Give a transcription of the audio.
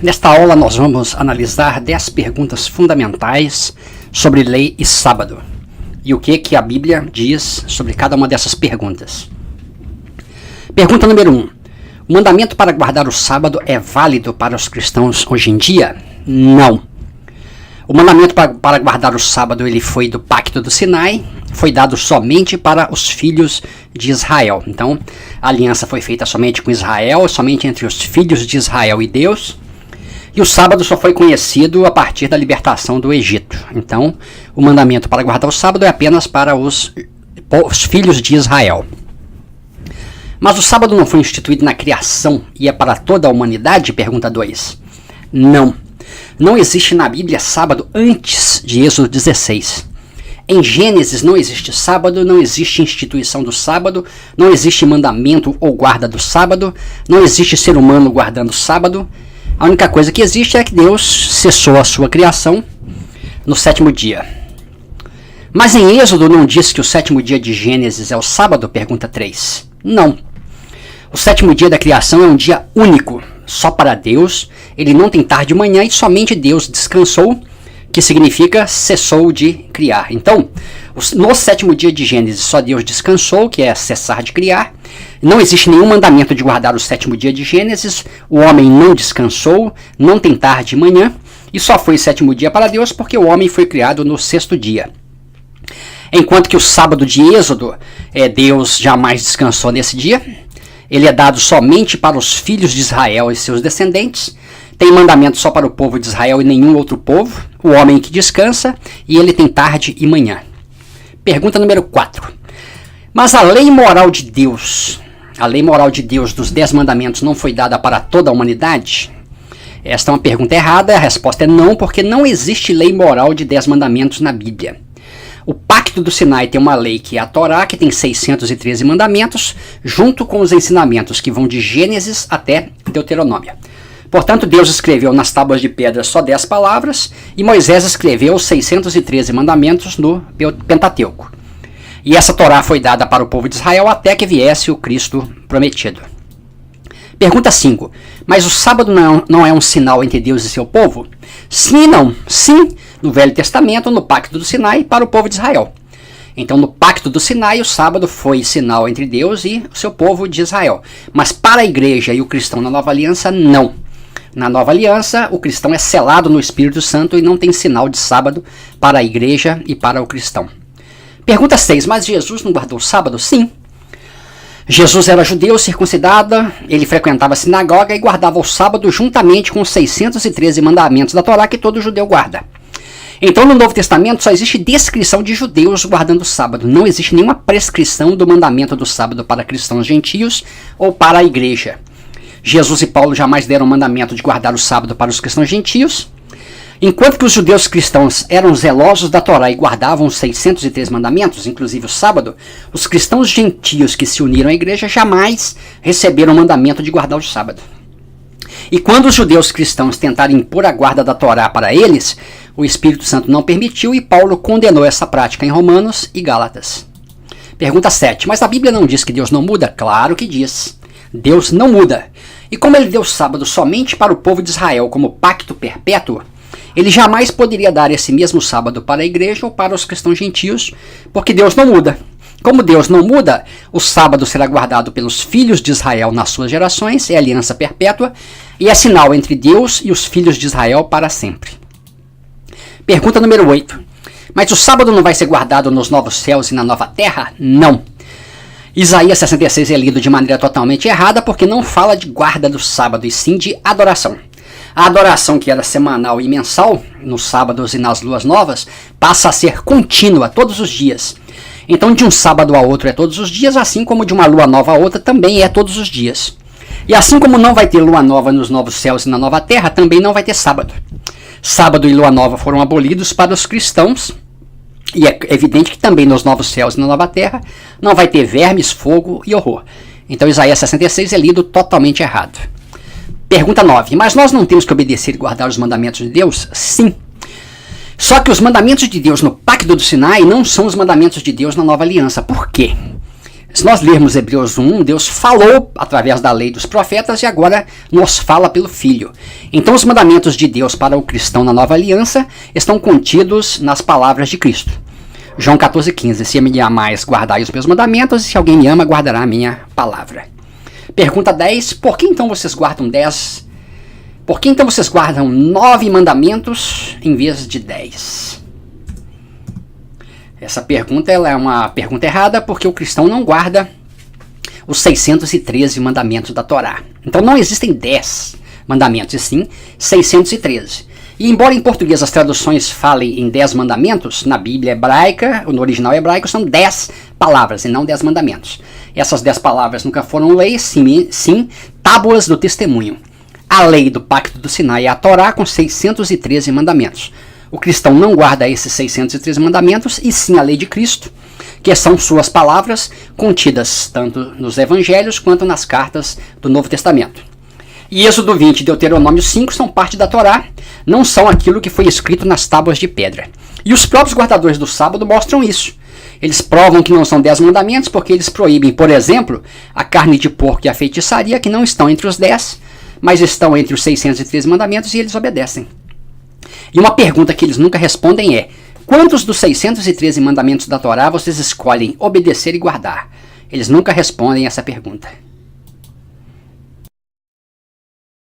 Nesta aula nós vamos analisar 10 perguntas fundamentais sobre lei e sábado e o que a Bíblia diz sobre cada uma dessas perguntas. Pergunta número 1. O mandamento para guardar o sábado é válido para os cristãos hoje em dia? Não. O mandamento para guardar o sábado ele foi do Pacto do Sinai, foi dado somente para os filhos de Israel. Então, a aliança foi feita somente com Israel, somente entre os filhos de Israel e Deus. E o sábado só foi conhecido a partir da libertação do Egito. Então, o mandamento para guardar o sábado é apenas para os filhos de Israel. Mas o sábado não foi instituído na criação e é para toda a humanidade? Pergunta 2. Não. Não existe na Bíblia sábado antes de Êxodo 16. Em Gênesis não existe sábado, não existe instituição do sábado, não existe mandamento ou guarda do sábado, não existe ser humano guardando o sábado. A única coisa que existe é que Deus cessou a sua criação no 7º dia. Mas em Êxodo não diz que o 7º dia de Gênesis é o sábado? Pergunta 3. Não. O 7º dia da criação é um dia único, só para Deus. Ele não tem tarde e manhã e somente Deus descansou, que significa cessou de criar. Então, no 7º dia de Gênesis só Deus descansou, que é cessar de criar. Não existe nenhum mandamento de guardar o 7º dia de Gênesis. O homem não descansou, não tem tarde e manhã. E só foi o 7º dia para Deus porque o homem foi criado no 6º dia. Enquanto que o sábado de Êxodo, Deus jamais descansou nesse dia. Ele é dado somente para os filhos de Israel e seus descendentes. Tem mandamento só para o povo de Israel e nenhum outro povo. O homem que descansa e ele tem tarde e manhã. Pergunta número 4. Mas a lei moral de Deus dos 10 mandamentos não foi dada para toda a humanidade? Esta é uma pergunta errada, a resposta é não, porque não existe lei moral de 10 mandamentos na Bíblia. O Pacto do Sinai tem uma lei que é a Torá, que tem 613 mandamentos, junto com os ensinamentos que vão de Gênesis até Deuteronômio. Portanto, Deus escreveu nas tábuas de pedra só 10 palavras e Moisés escreveu 613 mandamentos no Pentateuco. E essa Torá foi dada para o povo de Israel até que viesse o Cristo prometido. Pergunta 5. Mas o sábado não é um sinal entre Deus e seu povo? Sim e não. Sim, no Velho Testamento, no Pacto do Sinai, para o povo de Israel. Então, no Pacto do Sinai, o sábado foi sinal entre Deus e o seu povo de Israel. Mas para a igreja e o cristão na Nova Aliança, não. Na Nova Aliança, o cristão é selado no Espírito Santo e não tem sinal de sábado para a igreja e para o cristão. Pergunta 6. Mas Jesus não guardou o sábado? Sim. Jesus era judeu, circuncidado, ele frequentava a sinagoga e guardava o sábado juntamente com os 613 mandamentos da Torá que todo judeu guarda. Então, no Novo Testamento só existe descrição de judeus guardando o sábado. Não existe nenhuma prescrição do mandamento do sábado para cristãos gentios ou para a igreja. Jesus e Paulo jamais deram o mandamento de guardar o sábado para os cristãos gentios. Enquanto que os judeus cristãos eram zelosos da Torá e guardavam os 603 mandamentos, inclusive o sábado, os cristãos gentios que se uniram à igreja jamais receberam o mandamento de guardar o sábado. E quando os judeus cristãos tentaram impor a guarda da Torá para eles, o Espírito Santo não permitiu e Paulo condenou essa prática em Romanos e Gálatas. Pergunta 7. Mas a Bíblia não diz que Deus não muda? Claro que diz. Deus não muda. E como ele deu o sábado somente para o povo de Israel como pacto perpétuo, ele jamais poderia dar esse mesmo sábado para a igreja ou para os cristãos gentios, porque Deus não muda. Como Deus não muda, o sábado será guardado pelos filhos de Israel nas suas gerações, é aliança perpétua, e é sinal entre Deus e os filhos de Israel para sempre. Pergunta número 8. Mas o sábado não vai ser guardado nos novos céus e na nova terra? Não. Isaías 66 é lido de maneira totalmente errada, porque não fala de guarda do sábado, e sim de adoração. A adoração, que era semanal e mensal, nos sábados e nas luas novas, passa a ser contínua, todos os dias. Então, de um sábado a outro é todos os dias, assim como de uma lua nova a outra também é todos os dias. E assim como não vai ter lua nova nos novos céus e na nova terra, também não vai ter sábado. Sábado e lua nova foram abolidos para os cristãos, e é evidente que também nos novos céus e na nova terra não vai ter vermes, fogo e horror. Então, Isaías 66 é lido totalmente errado. Pergunta 9. Mas nós não temos que obedecer e guardar os mandamentos de Deus? Sim. Só que os mandamentos de Deus no Pacto do Sinai não são os mandamentos de Deus na Nova Aliança. Por quê? Se nós lermos Hebreus 1, Deus falou através da lei dos profetas e agora nos fala pelo Filho. Então os mandamentos de Deus para o cristão na nova aliança estão contidos nas palavras de Cristo. João 14,15. Se me amais, guardai os meus mandamentos, e se alguém me ama, guardará a minha palavra. Pergunta 10. Por que então vocês guardam 10? Por que então vocês guardam 9 mandamentos em vez de 10? Essa pergunta ela é uma pergunta errada porque o cristão não guarda os 613 mandamentos da Torá. Então não existem 10 mandamentos, e sim 613. E embora em português as traduções falem em 10 mandamentos, na Bíblia hebraica, no original hebraico, são 10 palavras e não 10 mandamentos. Essas 10 palavras nunca foram leis, sim tábuas do testemunho. A lei do pacto do Sinai é a Torá com 613 mandamentos. O cristão não guarda esses 613 mandamentos, e sim a lei de Cristo, que são suas palavras contidas tanto nos evangelhos quanto nas cartas do Novo Testamento. E Êxodo 20 e Deuteronômio 5 são parte da Torá, não são aquilo que foi escrito nas tábuas de pedra. E os próprios guardadores do sábado mostram isso. Eles provam que não são 10 mandamentos porque eles proíbem, por exemplo, a carne de porco e a feitiçaria, que não estão entre os 10, mas estão entre os 613 mandamentos, e eles obedecem. E uma pergunta que eles nunca respondem é: quantos dos 613 mandamentos da Torá vocês escolhem obedecer e guardar? Eles nunca respondem essa pergunta.